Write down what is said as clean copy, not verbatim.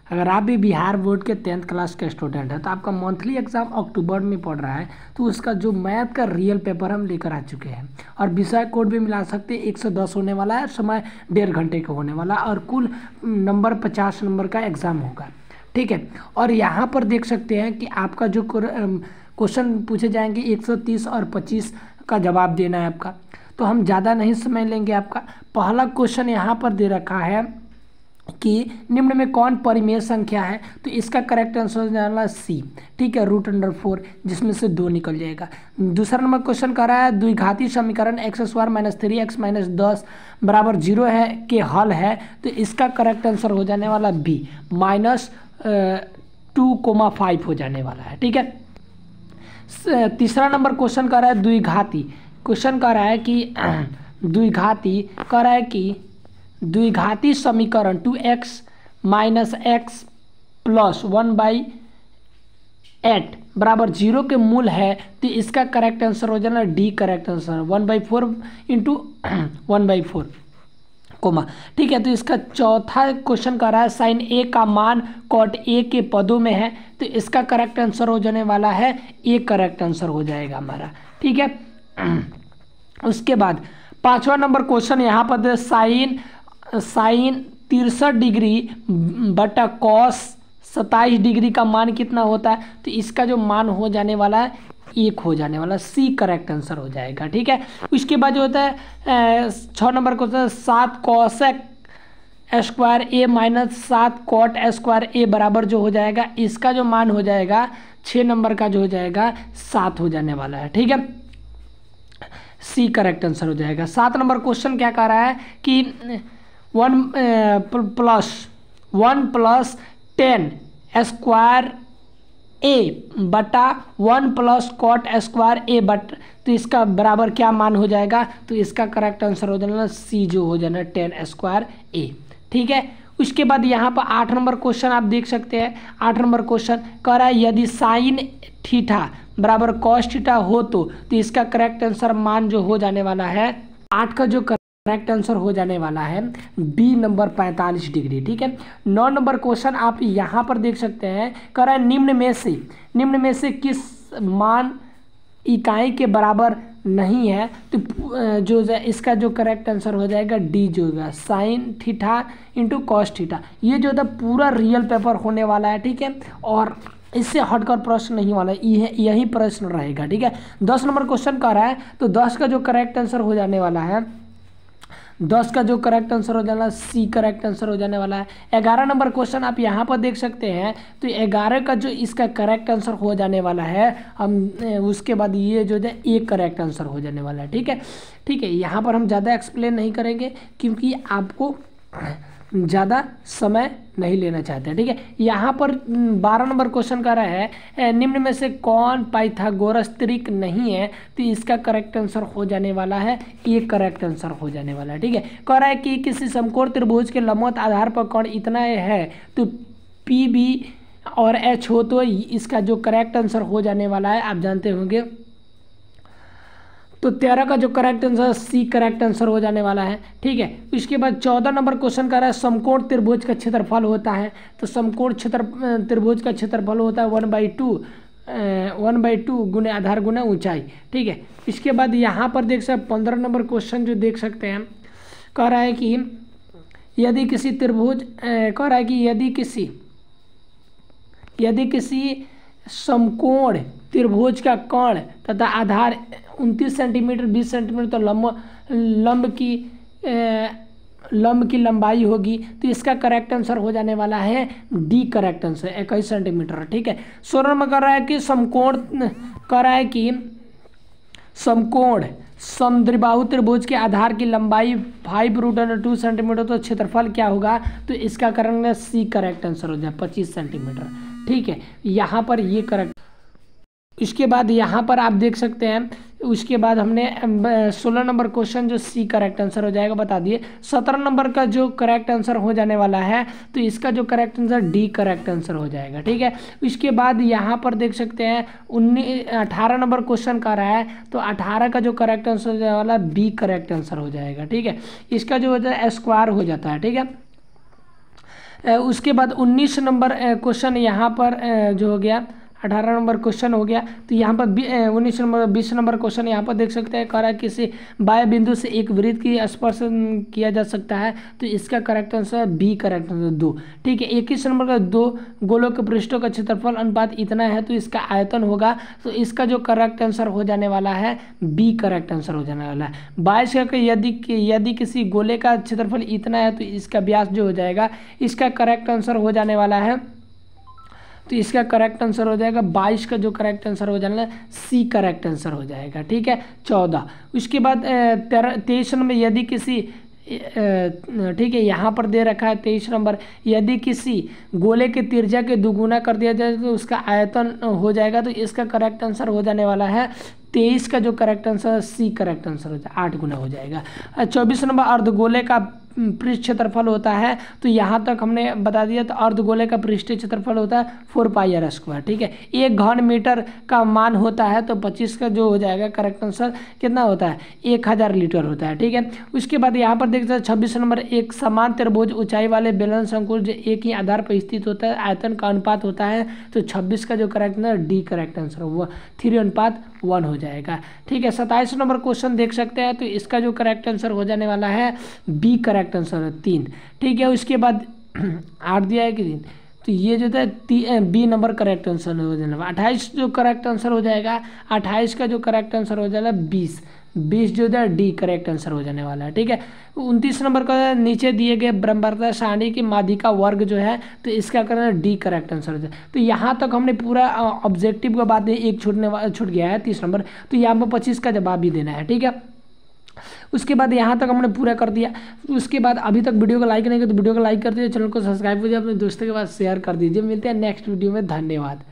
अगर आप भी बिहार बोर्ड के 10th क्लास के स्टूडेंट हैं तो आपका मंथली एग्जाम अक्टूबर में पड़ रहा है, तो उसका जो मैथ का रियल पेपर हम लेकर आ चुके हैं और विषय कोड भी मिला सकते हैं। 110 होने वाला है, समय 1.5 घंटे का होने वाला और कुल नंबर 50 नंबर का एग्ज़ाम होगा। ठीक है, और यहाँ पर देख सकते हैं कि आपका जो क्वेश्चन पूछे जाएंगे 130 और 25 का जवाब देना है आपका। तो हम ज़्यादा नहीं समय लेंगे। आपका पहला क्वेश्चन यहाँ पर दे रखा है कि निम्न में कौन परिमेय संख्या है, तो इसका करेक्ट आंसर हो जाना सी। ठीक है, √4 जिसमें से 2 निकल जाएगा। दूसरा नंबर क्वेश्चन कर रहा है द्विघाती समीकरण x² - 3x - 10 = 0 है के हल है, तो इसका करेक्ट आंसर हो जाने वाला बी -2,5 हो जाने वाला है। ठीक है, तीसरा नंबर क्वेश्चन कर रहा है द्विघाती द्विघाती समीकरण 2x - x + 1/8 = 0 के मूल है, तो इसका करेक्ट आंसर हो जाना डी करेक्ट आंसर 1/4 × 1/4 कोमा। ठीक है, तो इसका चौथा क्वेश्चन कर रहा है साइन ए का मान कॉट ए के पदों में है, तो इसका करेक्ट आंसर हो जाने वाला है ए करेक्ट आंसर हो जाएगा हमारा। ठीक है, उसके बाद पांचवा नंबर क्वेश्चन यहाँ पर साइन 63 डिग्री बटा कॉस 27 डिग्री का मान कितना होता है, तो इसका जो मान हो जाने वाला है 1 हो जाने वाला, सी करेक्ट आंसर हो जाएगा। ठीक है, उसके बाद जो होता है 6 number question 7 cosec² A - 7 cot A² बराबर जो हो जाएगा, इसका जो मान हो जाएगा 6 नंबर का जो हो जाएगा 7 हो जाने वाला है। ठीक है, सी करेक्ट आंसर हो जाएगा। 7 नंबर क्वेश्चन क्या कह रहा है कि 1 + 10 स्क्वायर ए बटा 1 + cot A², तो इसका बराबर क्या मान हो जाएगा, तो इसका करेक्ट आंसर हो जाना सी जो हो जाना 10² A। ठीक है, उसके बाद यहाँ पर 8 नंबर क्वेश्चन आप देख सकते हैं। 8 नंबर क्वेश्चन कह रहा है यदि साइन थीटा बराबर कॉस थीटा हो तो इसका करेक्ट आंसर मान जो हो जाने वाला है 8 का जो करेक्ट आंसर हो जाने वाला है बी नंबर 45 डिग्री। ठीक है, 9 नंबर क्वेश्चन आप यहाँ पर देख सकते हैं, कह रहा है निम्न में से किस मान इकाई के बराबर नहीं है, तो जो इसका जो करेक्ट आंसर हो जाएगा डी जो होगा साइन थीटा × कॉस थीटा। ये जो है पूरा रियल पेपर होने वाला है। ठीक है, और इससे हटकर प्रश्न नहीं वाला है, यही प्रश्न रहेगा। ठीक है, 10 नंबर क्वेश्चन का रहा है, तो 10 का जो करेक्ट आंसर हो जाने वाला है 10 का जो करेक्ट आंसर हो जाना सी करेक्ट आंसर हो जाने वाला है। 11 नंबर क्वेश्चन आप यहाँ पर देख सकते हैं, तो 11 का जो इसका करेक्ट आंसर हो जाने वाला है हम उसके बाद ये जो है एक करेक्ट आंसर हो जाने वाला है। ठीक है, यहाँ पर हम ज़्यादा एक्सप्लेन नहीं करेंगे क्योंकि आपको ज़्यादा समय नहीं लेना चाहते हैं। ठीक है, यहाँ पर 12 नंबर क्वेश्चन का रहा है निम्न में से कौन पाइथागोरस त्रिक नहीं है, तो इसका करेक्ट आंसर हो जाने वाला है ए करेक्ट आंसर हो जाने वाला है। ठीक है, कह रहा है कि किसी समकोण त्रिभुज के लंबवत आधार पर कोण इतना है, तो पी बी और एच हो, तो इसका जो करेक्ट आंसर हो जाने वाला है आप जानते होंगे, तो 13 का जो correct answer C correct answer हो जाने वाला है। ठीक है, इसके बाद 14 नंबर क्वेश्चन कर रहा है समकोण त्रिभुज का क्षेत्रफल होता है, तो समकोण त्रिभुज का क्षेत्रफल होता है 1/2 गुने आधार गुना ऊंचाई। ठीक है, इसके बाद यहाँ पर देख सकते 15 नंबर क्वेश्चन जो देख सकते हैं, कह रहा है कि यदि किसी त्रिभुज कह रहा है कि यदि किसी समकोण त्रिभुज का कोण तथा आधार 29 सेंटीमीटर 20 सेंटीमीटर, तो लंब की लंबाई होगी, तो इसका करेक्ट आंसर हो जाने वाला है डी करेक्ट आंसर 21 सेंटीमीटर। ठीक है, 16 नंबर कर रहा है कि समकोण समद्विबाहु त्रिभुज के आधार की लंबाई 5√2 सेंटीमीटर, तो क्षेत्रफल क्या होगा, तो इसका करेंगे सी करेक्ट आंसर हो जाए 25 सेंटीमीटर। ठीक है, यहाँ पर ये करेक्ट। इसके बाद यहाँ पर आप देख सकते हैं, उसके बाद हमने 16 नंबर क्वेश्चन जो सी करेक्ट आंसर हो जाएगा बता दिए। 17 नंबर का जो करेक्ट आंसर हो जाने वाला है, तो इसका जो correct answer D correct answer हो जाएगा। ठीक है, इसके बाद यहाँ पर देख सकते हैं 18 नंबर क्वेश्चन का रहा है, तो 18 का जो करेक्ट आंसर हो जाने वाला बी करेक्ट आंसर हो जाएगा। ठीक है, इसका जो होता है स्क्वायर हो जाता है। ठीक है, उसके बाद 19 नंबर क्वेश्चन यहाँ पर जो हो गया 18 नंबर क्वेश्चन हो गया। तो यहाँ पर 19 नंबर 20 नंबर क्वेश्चन यहाँ पर देख सकते हैं, कह रहा है किसी बाह्य बिंदु से एक वृत्त की स्पर्श किया जा सकता है। तो इसका करेक्ट आंसर है बी करेक्ट आंसर 2। ठीक है, 21 नंबर का 2 गोलों के पृष्ठों का क्षेत्रफल अनुपात इतना है तो इसका आयतन होगा। तो इसका जो करेक्ट आंसर हो जाने वाला है बी करेक्ट आंसर हो जाने वाला है। 22 का यदि किसी गोले का क्षेत्रफल इतना है तो इसका व्यास जो हो जाएगा, इसका करेक्ट आंसर हो जाने वाला है। तो इसका करेक्ट आंसर हो जाएगा 22 का जो करेक्ट आंसर हो जाना है सी करेक्ट आंसर हो जाएगा। ठीक है, 14। उसके बाद 23 नंबर यदि किसी ठीक है, यहाँ पर दे रखा है 23 नंबर, यदि किसी गोले के त्रिज्या के दुगुना कर दिया जाए तो उसका आयतन हो जाएगा। तो इसका करेक्ट आंसर हो जाने वाला है 23 का जो correct answer C correct answer हो जाएगा, 8 गुना हो जाएगा। 24 नंबर अर्धगोले का पृष्ठ क्षेत्रफल होता है। तो यहाँ तक हमने बता दिया। तो अर्धगोले का पृष्ठीय क्षेत्रफल होता है 4πr²। ठीक है, 1 घन मीटर का मान होता है। तो 25 का जो हो जाएगा करेक्ट आंसर कितना होता है, 1000 लीटर होता है। ठीक है, उसके बाद यहाँ पर देखते हैं 26 नंबर, एक समान त्रिभुज ऊंचाई वाले बेलन शंकु जो एक ही आधार पर स्थित होता है, आयतन का अनुपात होता है। तो 26 का जो correct answer D correct answer हुआ 3:1 हो जाएगा। ठीक है, 27 नंबर क्वेश्चन देख सकते हैं। तो इसका जो करेक्ट आंसर हो जाने वाला है बी करेक्ट आंसर है 3। ठीक है, उसके बाद 8 दिया है कि 3, तो ये जो है बी नंबर करेक्ट आंसर हो जाने वाला। 28 जो करेक्ट आंसर हो जाएगा, 28 का जो करेक्ट आंसर हो जाएगा 20 जो है डी करेक्ट आंसर हो जाने वाला है। ठीक है, 29 नंबर का नीचे दिए गए ब्रह्मवर्त सारणी की माध्यिका का वर्ग जो है, तो इसका करना डी करेक्ट आंसर हो जाए। तो यहाँ तक हमने पूरा ऑब्जेक्टिव का बात एक छूट गया है 30 नंबर। तो यहाँ पर 25 का जवाब भी देना है। ठीक है, उसके बाद यहाँ तक हमने पूरा कर दिया। उसके बाद अभी तक वीडियो को लाइक नहीं किया तो वीडियो को लाइक कर दीजिए, चैनल को सब्सक्राइब कीजिए, अपने दोस्तों के पास शेयर कर दीजिए। मिलते हैं नेक्स्ट वीडियो में, धन्यवाद।